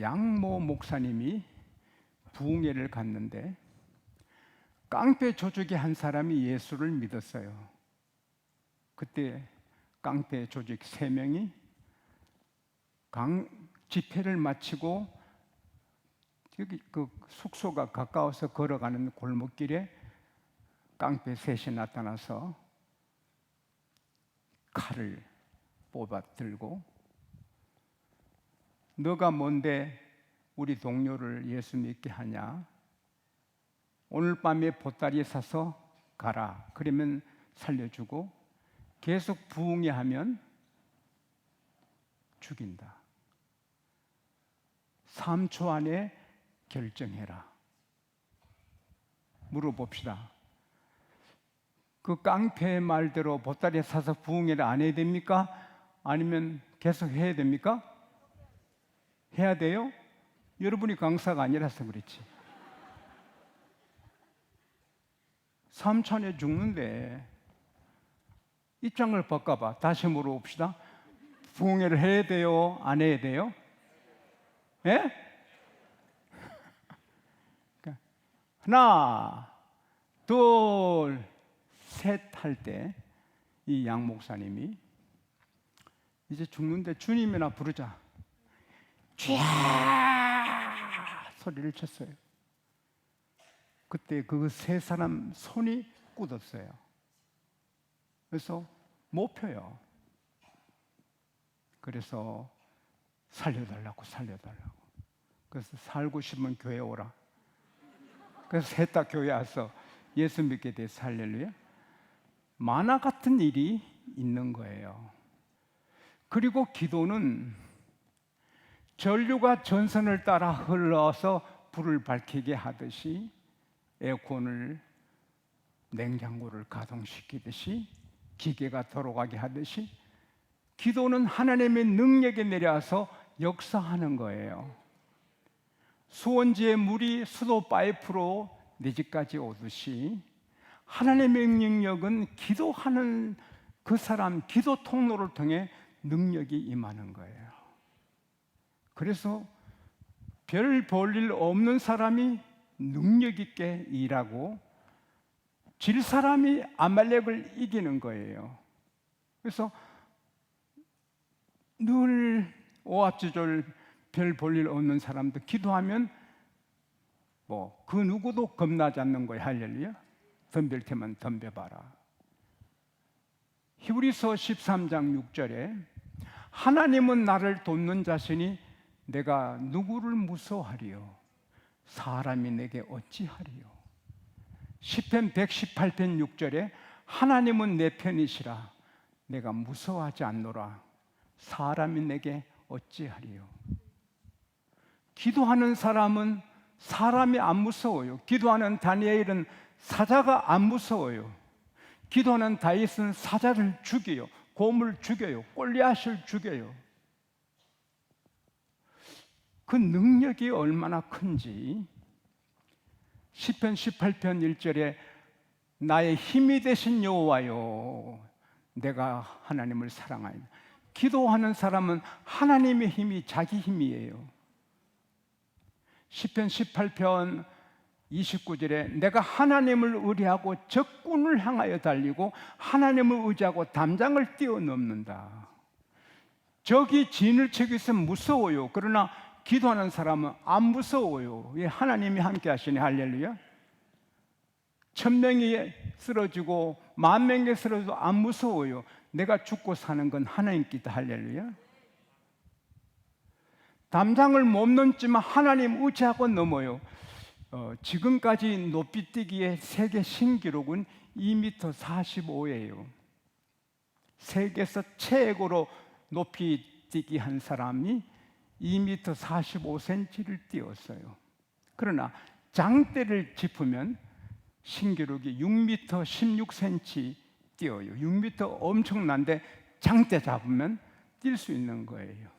양모 목사님이 부흥회를 갔는데 깡패 조직의 한 사람이 예수를 믿었어요. 그때 깡패 조직 3명이 집회를 마치고 여기 그 숙소가 가까워서 걸어가는 골목길에 깡패 셋이 나타나서 칼을 뽑아 들고 너가 뭔데 우리 동료를 예수 믿게 하냐? 오늘 밤에 보따리 사서 가라. 그러면 살려주고 계속 부흥회 하면 죽인다. 3초 안에 결정해라. 물어봅시다. 그 깡패의 말대로 보따리 사서 부흥회를 안 해야 됩니까? 아니면 계속 해야 됩니까? 해야 돼요? 여러분이 강사가 아니라서 그렇지. 3초 안에 죽는데 입장을 바꿔봐. 다시 물어봅시다. 부흥회를 해야 돼요? 안 해야 돼요? 예? 하나, 둘, 셋 할 때 이 양 목사님이 이제 죽는데 주님이나 부르자. 쥐야 소리를 쳤어요. 그때 그 3사람 손이 굳었어요. 그래서 못 펴요. 그래서 살려달라고. 그래서 살고 싶으면 교회 오라. 그래서 셋 다 교회 와서 예수 믿게 돼서 할렐루야. 만화 같은 일이 있는 거예요. 그리고 기도는 전류가 전선을 따라 흘러서 불을 밝히게 하듯이 에어컨을 냉장고를 가동시키듯이 기계가 돌아가게 하듯이 기도는 하나님의 능력에 내려와서 역사하는 거예요. 수원지의 물이 수도 파이프로 내 집까지 오듯이 하나님의 능력은 기도하는 그 사람 기도 통로를 통해 능력이 임하는 거예요. 그래서 별 볼 일 없는 사람이 능력 있게 일하고 질 사람이 아말렉을 이기는 거예요. 그래서 늘 오합지졸 별 볼 일 없는 사람도 기도하면 그 누구도 겁나지 않는 거예요. 할렐루야. 덤빌 테면 덤벼봐라. 히브리서 13장 6절에 하나님은 나를 돕는 자시니 내가 누구를 무서워하리요? 사람이 내게 어찌하리요? 시편 118편 6절에 하나님은 내 편이시라 내가 무서워하지 않노라 사람이 내게 어찌하리요? 기도하는 사람은 사람이 안 무서워요. 기도하는 다니엘은 사자가 안 무서워요. 기도하는 다윗은 사자를 죽여요. 곰을 죽여요. 골리앗을 죽여요. 그 능력이 얼마나 큰지 시편 18편 1절에 나의 힘이 되신 여호와요 내가 하나님을 사랑하리라. 기도하는 사람은 하나님의 힘이 자기 힘이에요. 시편 18편 29절에 내가 하나님을 의뢰하고 적군을 향하여 달리고 하나님을 의지하고 담장을 뛰어넘는다. 적이 진을 치고 있으면 무서워요. 그러나 기도하는 사람은 안 무서워요. 하나님이 함께 하시네. 할렐루야. 1000명이 쓰러지고 10,000명이 쓰러져도 안 무서워요. 내가 죽고 사는 건 하나님께다. 할렐루야. 담장을 못 넘지만 하나님 의지하고 넘어요. 지금까지 높이뛰기의 세계 신기록은 2m45예요. 세계에서 최고로 높이뛰기 한 사람이 2m45cm를 뛰었어요. 그러나 장대를 짚으면 신기록이 6m16cm 뛰어요. 6m 엄청난데 장대 잡으면 뛸 수 있는 거예요.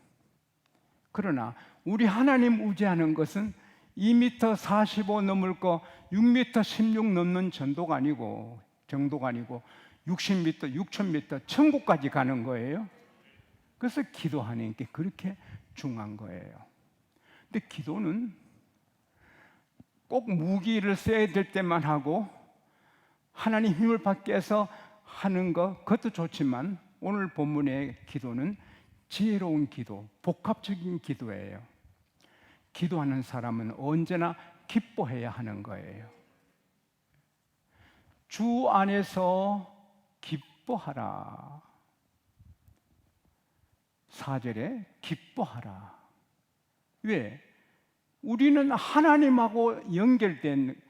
그러나 우리 하나님 의지하는 것은 2m45 넘을 거 6m16 넘는 정도가 아니고 60m, 6000m 천국까지 가는 거예요. 그래서 기도하는 게 그렇게 중요한 거예요. 근데 기도는 꼭 무기를 써야 될 때만 하고 하나님 힘을 받기 위해서 하는 것, 그것도 좋지만 오늘 본문의 기도는 지혜로운 기도, 복합적인 기도예요. 기도하는 사람은 언제나 기뻐해야 하는 거예요. 주 안에서 기뻐하라. 4절에 기뻐하라. 왜? 우리는 하나님하고 연결된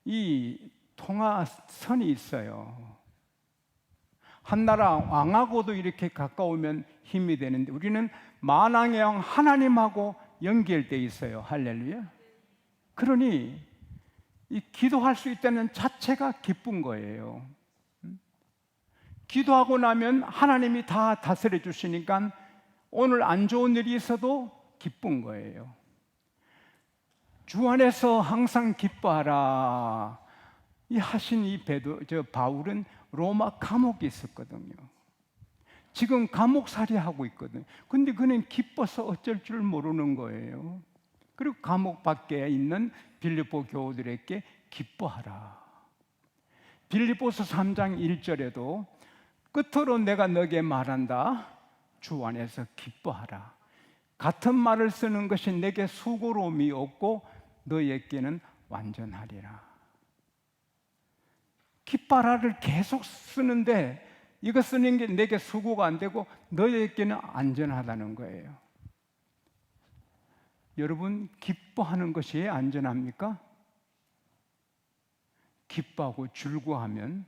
이 통화선이 있어요. 한 나라 왕하고도 이렇게 가까우면 힘이 되는데 우리는 만왕의 왕 하나님하고 연결되어 있어요. 할렐루야. 그러니 이 기도할 수 있다는 자체가 기쁜 거예요. 기도하고 나면 하나님이 다 다스려 주시니까 오늘 안 좋은 일이 있어도 기쁜 거예요. 주 안에서 항상 기뻐하라. 이 하신 이 바울은 로마 감옥에 있었거든요. 지금 감옥살이 하고 있거든요. 근데 그는 기뻐서 어쩔 줄 모르는 거예요. 그리고 감옥 밖에 있는 빌립보 교우들에게 기뻐하라. 빌립보서 3장 1절에도 끝으로 내가 너에게 말한다. 주 안에서 기뻐하라. 같은 말을 쓰는 것이 내게 수고로움이 없고 너에게는 완전하리라. 기뻐하라를 계속 쓰는데 이거 쓰는 게 내게 수고가 안 되고 너에게는 안전하다는 거예요. 여러분, 기뻐하는 것이 안전합니까? 기뻐하고 즐거워하면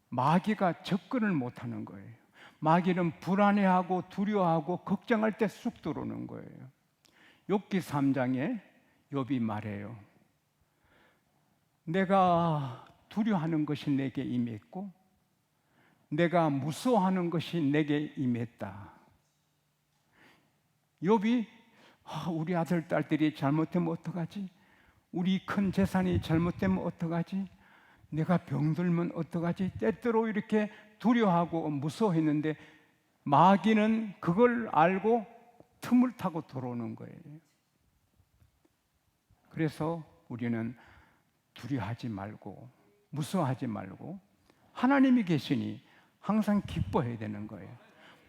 마귀가 접근을 못하는 거예요. 마귀는 불안해하고 두려워하고 걱정할 때 쑥 들어오는 거예요. 욥기 3장에 욥이 말해요. 내가 두려워하는 것이 내게 임했고 내가 무서워하는 것이 내게 임했다. 욥이 우리 아들 딸들이 잘못되면 어떡하지? 우리 큰 재산이 잘못되면 어떡하지? 내가 병들면 어떡하지? 때때로 이렇게 두려워하고 무서워했는데 마귀는 그걸 알고 틈을 타고 들어오는 거예요. 그래서 우리는 두려워하지 말고 무서워하지 말고 하나님이 계시니 항상 기뻐해야 되는 거예요.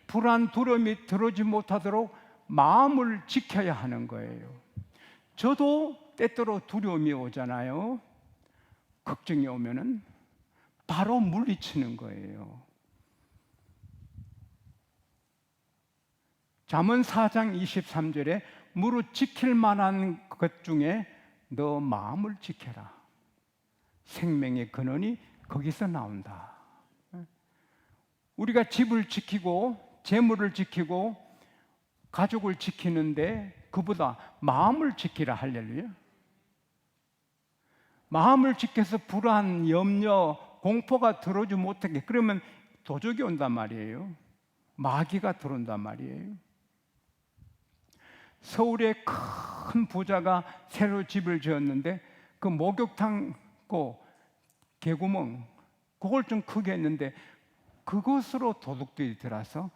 불안, 두려움이 들어오지 못하도록 마음을 지켜야 하는 거예요. 저도 때때로 두려움이 오잖아요. 걱정이 오면은 바로 물리치는 거예요. 잠언 4장 23절에 무릇 지킬 만한 것 중에 너 마음을 지켜라. 생명의 근원이 거기서 나온다. 우리가 집을 지키고 재물을 지키고 가족을 지키는데 그보다 마음을 지키라. 할렐루야. 마음을 지켜서 불안, 염려, 공포가 들어오지 못하게, 그러면 도적이 온단 말이에요. 마귀가 들어온단 말이에요. 서울에 큰 부자가 새로 집을 지었는데 그 목욕탕 개구멍 그걸 좀 크게 했는데 그것으로 도둑들이 들어서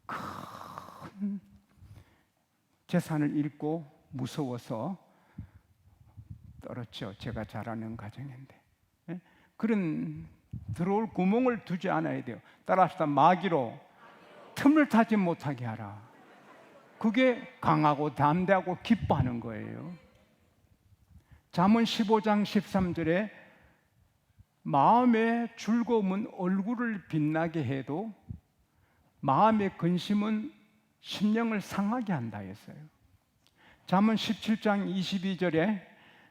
큰 재산을 잃고 무서워서 떨었죠. 제가 잘 아는 가정인데. 그런 들어올 구멍을 두지 않아야 돼요. 따라서 마귀로 틈을 타지 못하게 하라. 그게 강하고 담대하고 기뻐하는 거예요. 잠언 15장 13절에 마음의 즐거움은 얼굴을 빛나게 해도 마음의 근심은 심령을 상하게 한다 했어요. 잠언 17장 22절에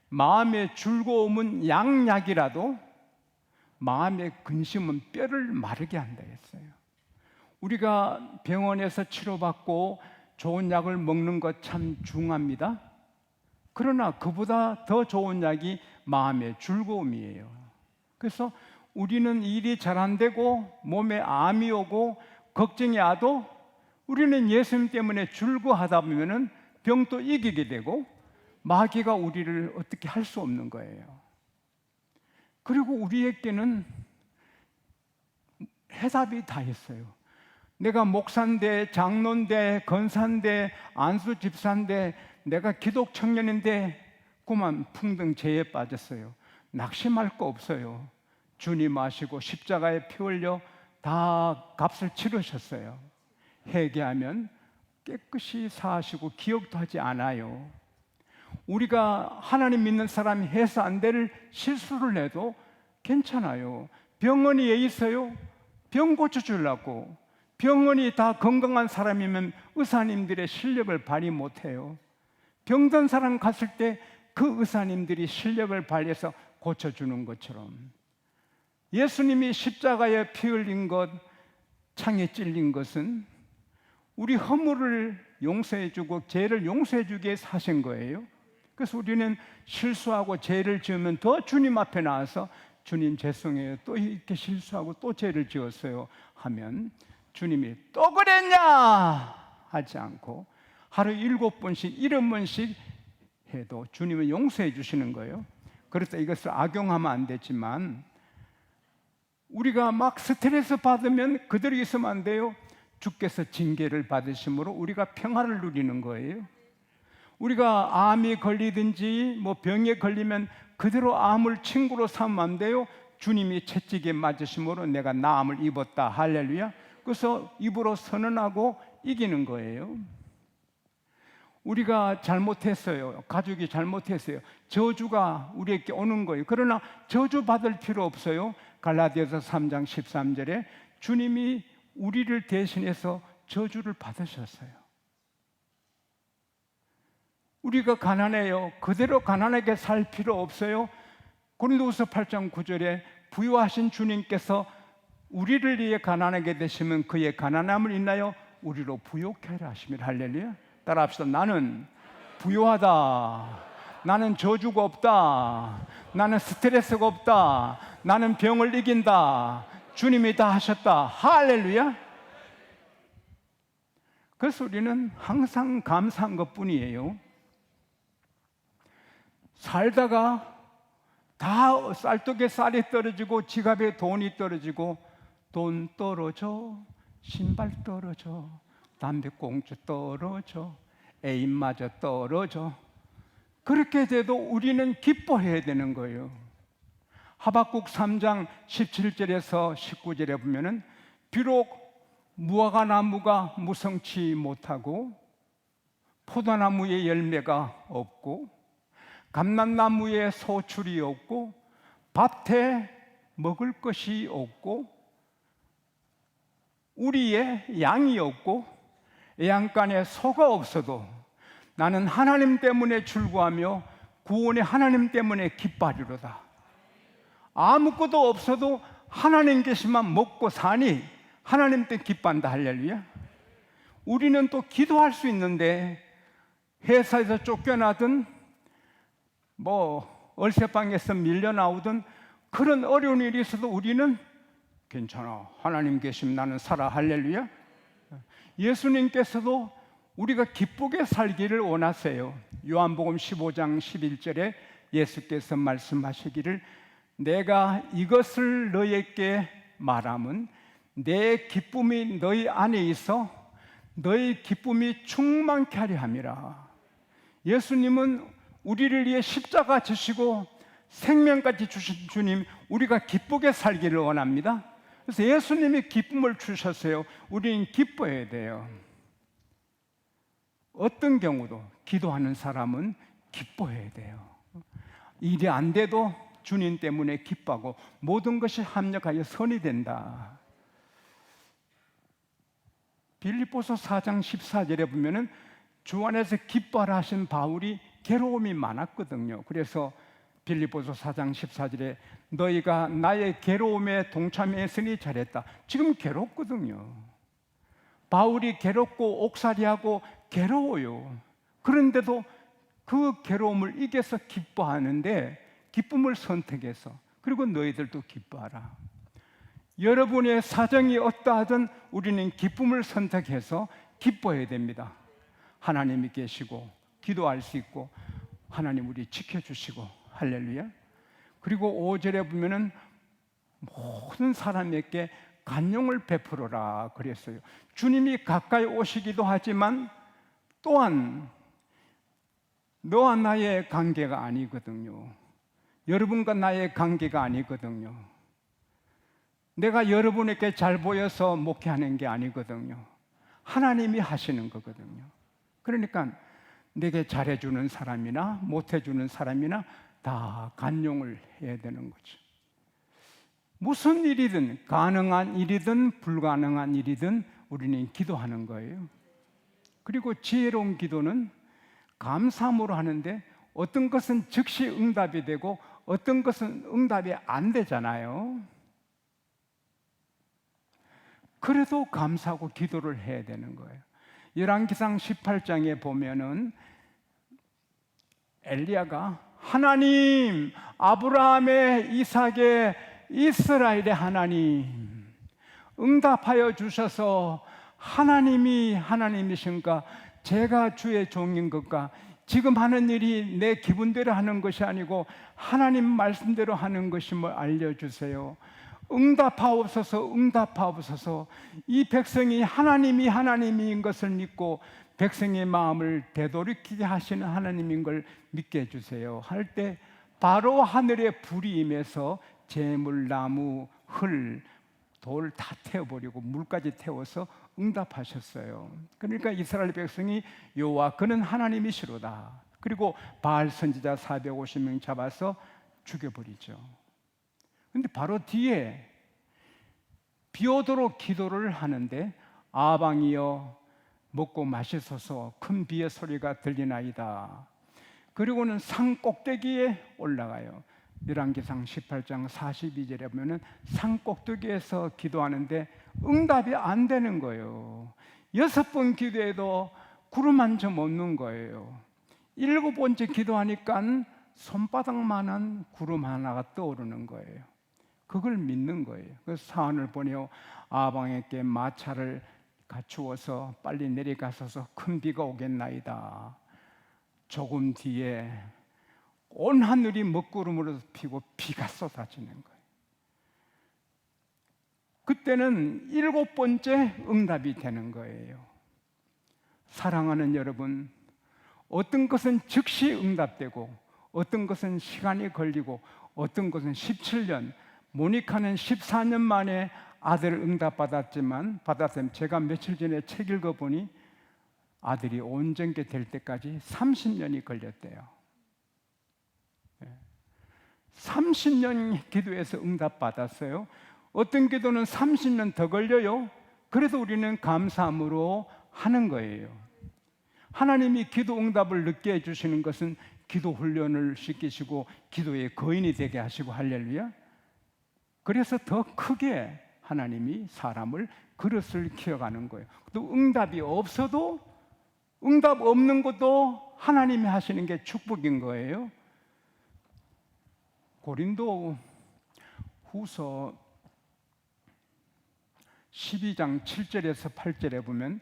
마음의 즐거움은 양약이라도 마음의 근심은 뼈를 마르게 한다 했어요. 우리가 병원에서 치료받고 좋은 약을 먹는 것 참 중요합니다. 그러나 그보다 더 좋은 약이 마음의 즐거움이에요. 그래서 우리는 일이 잘 안 되고 몸에 암이 오고 걱정이 와도 우리는 예수님 때문에 즐거워하다 보면은 병도 이기게 되고 마귀가 우리를 어떻게 할 수 없는 거예요. 그리고 우리에게는 해답이 다 있어요. 내가 목사인데, 장로인데, 권사인데, 안수 집사인데, 내가 기독 청년인데 그만 풍등재에 빠졌어요. 낙심할 거 없어요. 주님 아시고 십자가에 피 흘려 다 값을 치르셨어요. 회개하면 깨끗이 사하시고 기억도 하지 않아요. 우리가 하나님 믿는 사람이 해서 안 될 실수를 해도 괜찮아요. 병원이 왜 있어요? 병 고쳐주려고. 병원이 다 건강한 사람이면 의사님들의 실력을 발휘 못해요. 병든 사람 갔을 때 그 의사님들이 실력을 발휘해서 고쳐주는 것처럼 예수님이 십자가에 피 흘린 것, 창에 찔린 것은 우리 허물을 용서해주고 죄를 용서해주기 위해서 하신 거예요. 그래서 우리는 실수하고 죄를 지으면 더 주님 앞에 나와서 주님 죄송해요, 또 이렇게 실수하고 또 죄를 지었어요 하면 주님이 또 그랬냐 하지 않고 하루 7번씩 70번씩 해도 주님은 용서해 주시는 거예요. 그래서 이것을 악용하면 안 되지만 우리가 막 스트레스 받으면 그대로 있으면 안 돼요. 주께서 징계를 받으심으로 우리가 평화를 누리는 거예요. 우리가 암이 걸리든지 뭐 병에 걸리면 그대로 암을 친구로 삼으면 안 돼요. 주님이 채찍에 맞으심으로 내가 나암을 입었다. 할렐루야. 그래서 입으로 선언하고 이기는 거예요. 우리가 잘못했어요. 가족이 잘못했어요. 저주가 우리에게 오는 거예요. 그러나 저주 받을 필요 없어요. 갈라디아서 3장 13절에 주님이 우리를 대신해서 저주를 받으셨어요. 우리가 가난해요. 그대로 가난하게 살 필요 없어요. 고린도후서 8장 9절에 부유하신 주님께서 우리를 위해 가난하게 되시면 그의 가난함을 인하여 우리로 부욕케 하려 하심이라. 할렐루야. 따라합시다. 나는 부유하다. 나는 저주가 없다. 나는 스트레스가 없다. 나는 병을 이긴다. 주님이 다 하셨다. 할렐루야. 그래서 우리는 항상 감사한 것뿐이에요. 살다가 다 쌀떡에 쌀이 떨어지고 지갑에 돈이 떨어지고 돈 떨어져, 신발 떨어져, 담배꽁초 떨어져, 애인마저 떨어져. 그렇게 돼도 우리는 기뻐해야 되는 거예요. 하박국 3장 17절에서 19절에 보면은 비록 무화과 나무가 무성치 못하고 포도나무에 열매가 없고 감람나무에 소출이 없고 밭에 먹을 것이 없고 우리의 양이 없고 애양간에 소가 없어도 나는 하나님 때문에 즐거워하며 구원의 하나님 때문에 기뻐하리로다. 아무것도 없어도 하나님 계시만 먹고 사니 하나님 때문에 기뻐한다. 할렐루야. 우리는 또 기도할 수 있는데 회사에서 쫓겨나든 뭐 얼쇠방에서 밀려나오든 그런 어려운 일이 있어도 우리는 괜찮아, 하나님 계시면 나는 살아. 할렐루야. 예수님께서도 우리가 기쁘게 살기를 원하세요. 요한복음 15장 11절에 예수께서 말씀하시기를 내가 이것을 너희에게 말함은 내 기쁨이 너희 안에 있어 너희 기쁨이 충만케 하려 함이라. 예수님은 우리를 위해 십자가 지시고 생명까지 주신 주님, 우리가 기쁘게 살기를 원합니다. 그래서 예수님이 기쁨을 주셨어요. 우리는 기뻐해야 돼요. 어떤 경우도 기도하는 사람은 기뻐해야 돼요. 일이 안 돼도 주님 때문에 기뻐하고 모든 것이 합력하여 선이 된다. 빌립보서 4장 14절에 보면은 주 안에서 기뻐하라 하신 바울이 괴로움이 많았거든요. 그래서 빌립보서 4장 14절에 너희가 나의 괴로움에 동참했으니 잘했다. 지금 괴롭거든요. 바울이 괴롭고 옥살이하고 괴로워요. 그런데도 그 괴로움을 이겨서 기뻐하는데 기쁨을 선택해서, 그리고 너희들도 기뻐하라. 여러분의 사정이 어떠하든 우리는 기쁨을 선택해서 기뻐해야 됩니다. 하나님이 계시고 기도할 수 있고 하나님 우리 지켜주시고. 할렐루야. 그리고 5절에 보면은 모든 사람에게 간용을 베풀어라 그랬어요. 주님이 가까이 오시기도 하지만 또한 너와 나의 관계가 아니거든요. 여러분과 나의 관계가 아니거든요. 내가 여러분에게 잘 보여서 목회하는 게 아니거든요. 하나님이 하시는 거거든요. 그러니까 내게 잘해주는 사람이나 못해주는 사람이나 다 간용을 해야 되는 거죠. 무슨 일이든, 가능한 일이든 불가능한 일이든 우리는 기도하는 거예요. 그리고 지혜로운 기도는 감사함으로 하는데, 어떤 것은 즉시 응답이 되고 어떤 것은 응답이 안 되잖아요. 그래도 감사하고 기도를 해야 되는 거예요. 열왕기상 18장에 보면은 엘리야가 하나님, 아브라함의, 이삭의, 이스라엘의 하나님 응답하여 주셔서 하나님이 하나님이신가, 제가 주의 종인 것과 지금 하는 일이 내 기분대로 하는 것이 아니고 하나님 말씀대로 하는 것임을 알려주세요. 응답하옵소서, 응답하옵소서. 이 백성이 하나님이 하나님인 것을 믿고 백성의 마음을 되돌이키게 하시는 하나님인 걸 믿게 해주세요 할 때 바로 하늘에 불이 임해서 재물, 나무, 흙, 돌 다 태워버리고 물까지 태워서 응답하셨어요. 그러니까 이스라엘 백성이 여호와 그는 하나님이시로다. 그리고 바알 선지자 450명 잡아서 죽여버리죠. 근데 바로 뒤에 비 오도록 기도를 하는데 아방이여 먹고 마시소서, 큰 비의 소리가 들리나이다. 그리고는 산 꼭대기에 올라가요. 열왕기상 18장 42절에 보면은 산 꼭대기에서 기도하는데 응답이 안 되는 거예요. 6번 기도해도 구름 한 점 없는 거예요. 7번째 기도하니까 손바닥만한 구름 하나가 떠오르는 거예요. 그걸 믿는 거예요. 그래서 사안을 보내어 아방에게 마차를 갖추어서 빨리 내려가서서 큰 비가 오겠나이다. 조금 뒤에 온 하늘이 먹구름으로 피고 비가 쏟아지는 거예요. 그때는 7번째 응답이 되는 거예요. 사랑하는 여러분, 어떤 것은 즉시 응답되고 어떤 것은 시간이 걸리고 어떤 것은 17년, 모니카는 14년 만에 아들을 응답받았지만 제가 며칠 전에 책 읽어보니 아들이 온전케 될 때까지 30년이 걸렸대요. 30년 기도해서 응답받았어요. 어떤 기도는 30년 더 걸려요. 그래도 우리는 감사함으로 하는 거예요. 하나님이 기도 응답을 늦게 해주시는 것은 기도 훈련을 시키시고 기도의 거인이 되게 하시고, 할렐루야. 그래서 더 크게 하나님이 사람을 그릇을 키워가는 거예요. 또 응답이 없어도, 응답 없는 것도 하나님이 하시는 게 축복인 거예요. 고린도 후서 12장 7절에서 8절에 보면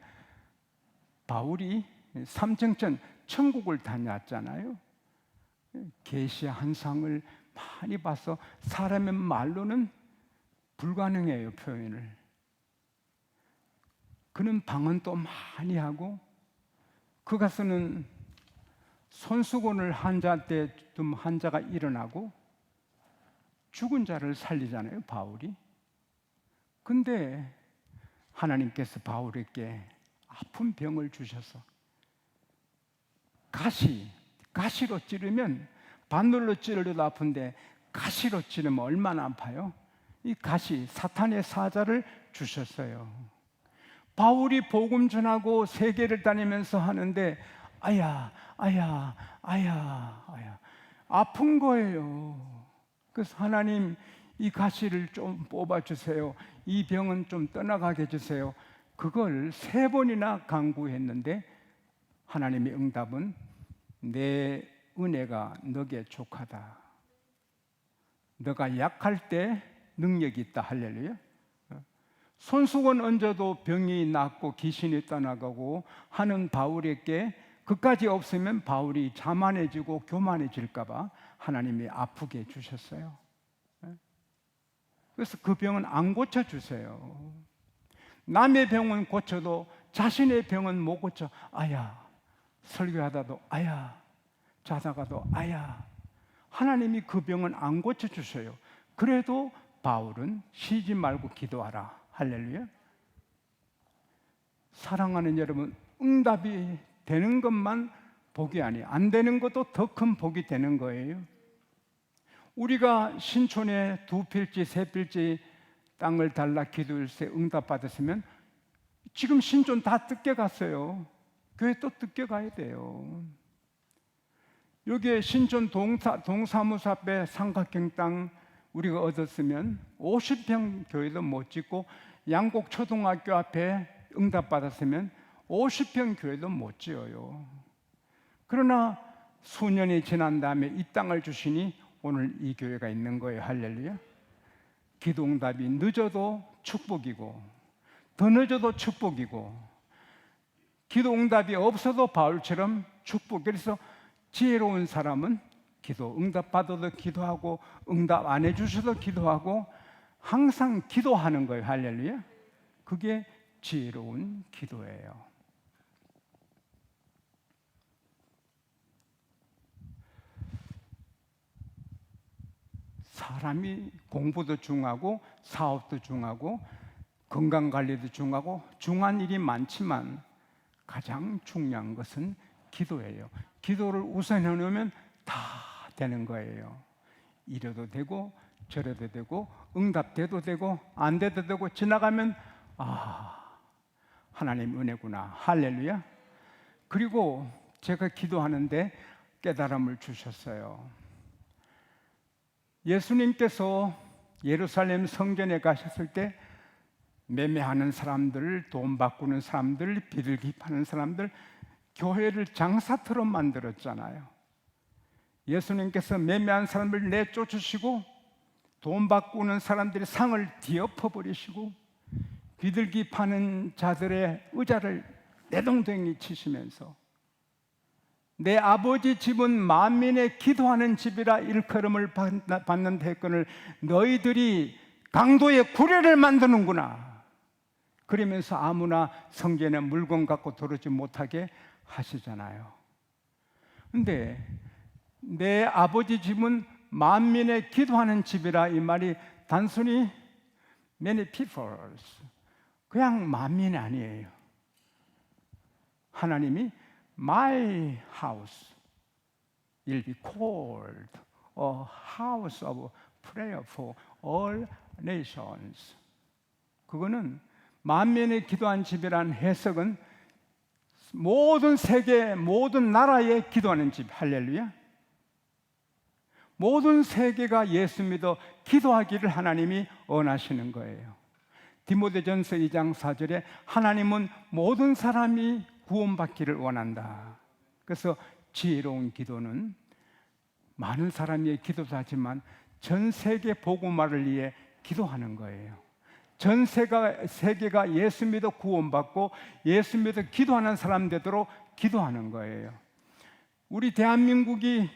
바울이 삼층천 천국을 다녔잖아요. 계시 한상을 많이 봐서 사람의 말로는 불가능해요, 표현을. 그는 방언도 많이 하고, 그 가서는 손수건을 한자 때 좀 한자가 일어나고 죽은 자를 살리잖아요, 바울이. 근데 하나님께서 바울에게 아픈 병을 주셔서 가시로 찌르면, 바늘로 찌르려도 아픈데 가시로 찌르면 얼마나 아파요? 이 가시, 사탄의 사자를 주셨어요. 바울이 복음 전하고 세계를 다니면서 하는데 아야 아픈 거예요. 그래서 하나님, 이 가시를 좀 뽑아주세요. 이 병은 좀 떠나가게 해주세요. 그걸 3번이나 간구했는데 하나님의 응답은 내 은혜가 너게 족하다. 너가 약할 때 능력이 있다. 할렐루야. 손수건 얹어도 병이 낫고 귀신이 떠나가고 하는 바울에게 그까지 없으면 바울이 자만해지고 교만해질까 봐 하나님이 아프게 해주셨어요. 그래서 그 병은 안 고쳐주세요. 남의 병은 고쳐도 자신의 병은 못 고쳐. 설교하다도 자다가도 아야, 하나님이 그 병은 안 고쳐주셔요. 그래도 바울은 쉬지 말고 기도하라. 할렐루야. 사랑하는 여러분, 응답이 되는 것만 복이 아니에요. 안 되는 것도 더 큰 복이 되는 거예요. 우리가 신촌에 2필지, 3필지 땅을 달라 기도할 때 응답 받았으면 지금 신촌 다 뜯겨 갔어요. 교회 또 뜯겨 가야 돼요. 여기에 신촌 동사무소 앞에 삼각형 땅 우리가 얻었으면 50평 교회도 못 짓고, 양곡 초등학교 앞에 응답 받았으면 50평 교회도 못 지어요. 그러나 수년이 지난 다음에 이 땅을 주시니 오늘 이 교회가 있는 거예요. 할렐루야. 기도 응답이 늦어도 축복이고, 더 늦어도 축복이고, 기도 응답이 없어도 바울처럼 축복. 그래서 지혜로운 사람은 기도 응답 받아도 기도하고, 응답 안 해주셔도 기도하고, 항상 기도하는 거예요. 할렐루야. 그게 지혜로운 기도예요. 사람이 공부도 중요하고, 사업도 중요하고, 건강관리도 중요하고, 중요한 일이 많지만 가장 중요한 것은 기도예요. 기도를 우선해 놓으면 다 되는 거예요. 이래도 되고 저래도 되고, 응답돼도 되고 안 돼도 되고, 지나가면 하나님 은혜구나. 할렐루야. 그리고 제가 기도하는데 깨달음을 주셨어요. 예수님께서 예루살렘 성전에 가셨을 때 매매하는 사람들, 돈 바꾸는 사람들, 비둘기 파는 사람들, 교회를 장사터로 만들었잖아요. 예수님께서 매매한 사람을 내쫓으시고, 돈 바꾸는 사람들의 상을 뒤엎어버리시고, 비둘기 파는 자들의 의자를 내동댕이 치시면서 내 아버지 집은 만민의 기도하는 집이라 일컬음을 받는 대권을 너희들이 강도의 구례를 만드는구나. 그러면서 아무나 성전에 물건 갖고 들어오지 못하게 하시잖아요. 근데 내 아버지 집은 만민의 기도하는 집이라, 이 말이 단순히 many peoples, 그냥 만민이 아니에요. 하나님이 My house will be called a house of prayer for all nations. 그거는 만민의 기도한 집이라는 해석은 모든 세계, 모든 나라에 기도하는 집. 할렐루야. 모든 세계가 예수 믿어 기도하기를 하나님이 원하시는 거예요. 디모데전서 2장 4절에 하나님은 모든 사람이 구원받기를 원한다. 그래서 지혜로운 기도는 많은 사람이 기도도 하지만 전 세계 복음화를 위해 기도하는 거예요. 전 세계가 예수 믿어 구원받고 예수 믿어 기도하는 사람 되도록 기도하는 거예요. 우리 대한민국이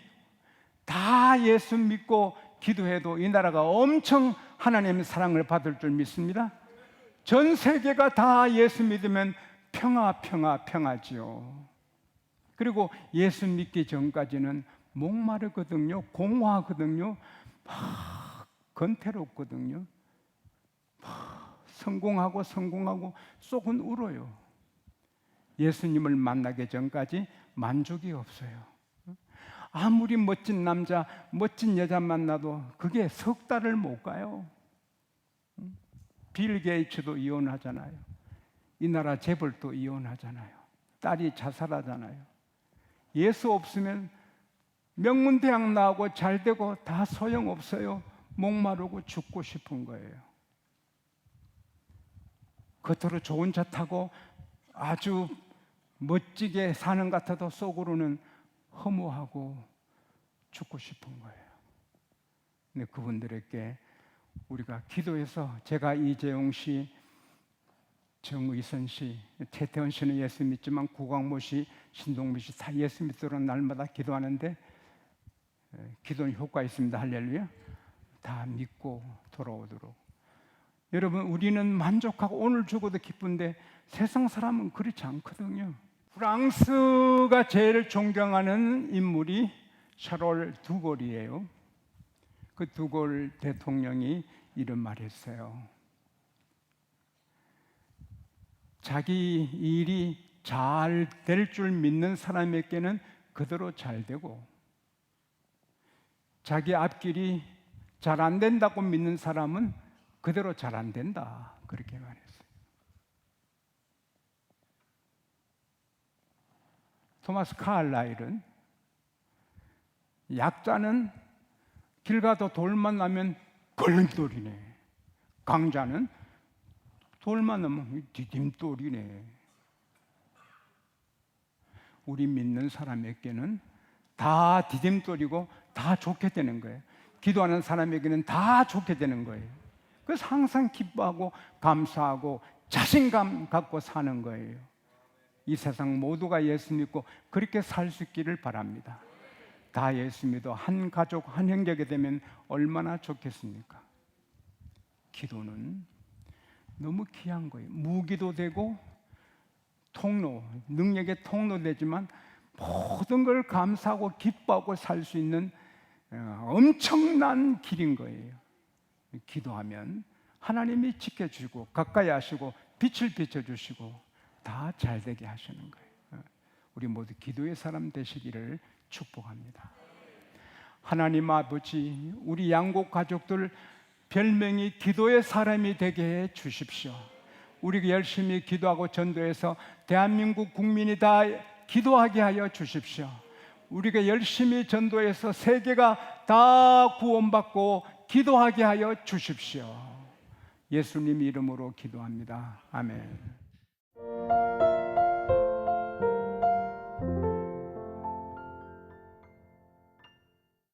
다 예수 믿고 기도해도 이 나라가 엄청 하나님의 사랑을 받을 줄 믿습니다. 전 세계가 다 예수 믿으면 평화지요. 그리고 예수 믿기 전까지는 목마르거든요. 공허하거든요. 막 건태롭거든요. 막 성공하고 속은 울어요. 예수님을 만나기 전까지 만족이 없어요. 아무리 멋진 남자, 멋진 여자 만나도 그게 석 달을 못 가요. 빌 게이츠도 이혼하잖아요. 이 나라 재벌도 이혼하잖아요. 딸이 자살하잖아요. 예수 없으면 명문대학 나오고 잘되고 다 소용없어요. 목마르고 죽고 싶은 거예요. 겉으로 좋은 차 타고 아주 멋지게 사는 것 같아도 속으로는 허무하고 죽고 싶은 거예요. 근데 그분들에게 우리가 기도해서, 제가 이재용 씨, 정의선 씨, 태태원 씨는 예수 믿지만 구광모 씨, 신동미 씨 다 예수 믿도록 날마다 기도하는데 기도는 효과 있습니다. 할렐루야. 다 믿고 돌아오도록. 여러분, 우리는 만족하고 오늘 죽어도 기쁜데 세상 사람은 그렇지 않거든요. 프랑스가 제일 존경하는 인물이 샤롤 두골이에요. 그 두골 대통령이 이런 말을 했어요. 자기 일이 잘 될 줄 믿는 사람에게는 그대로 잘 되고, 자기 앞길이 잘 안 된다고 믿는 사람은 그대로 잘 안 된다. 그렇게 말했어요. 토마스 카를라일은 약자는 길 가도 돌만 나면 걸림돌이네, 강자는 돌만 나면 디딤돌이네. 우리 믿는 사람에게는 다 디딤돌이고 다 좋게 되는 거예요. 기도하는 사람에게는 다 좋게 되는 거예요. 그래서 항상 기뻐하고 감사하고 자신감 갖고 사는 거예요. 이 세상 모두가 예수 믿고 그렇게 살 수 있기를 바랍니다. 다 예수 믿어 한 가족 한 형제가 되면 얼마나 좋겠습니까? 기도는 너무 귀한 거예요. 무기도 되고 통로, 능력의 통로 되지만 모든 걸 감사하고 기뻐하고 살 수 있는 엄청난 길인 거예요. 기도하면 하나님이 지켜주시고 가까이 하시고 빛을 비춰주시고 다 잘되게 하시는 거예요. 우리 모두 기도의 사람 되시기를 축복합니다. 하나님 아버지, 우리 양국 가족들 별명이 기도의 사람이 되게 해 주십시오. 우리가 열심히 기도하고 전도해서 대한민국 국민이 다 기도하게 하여 주십시오. 우리가 열심히 전도해서 세계가 다 구원받고 기도하게 하여 주십시오. 예수님 이름으로 기도합니다. 아멘.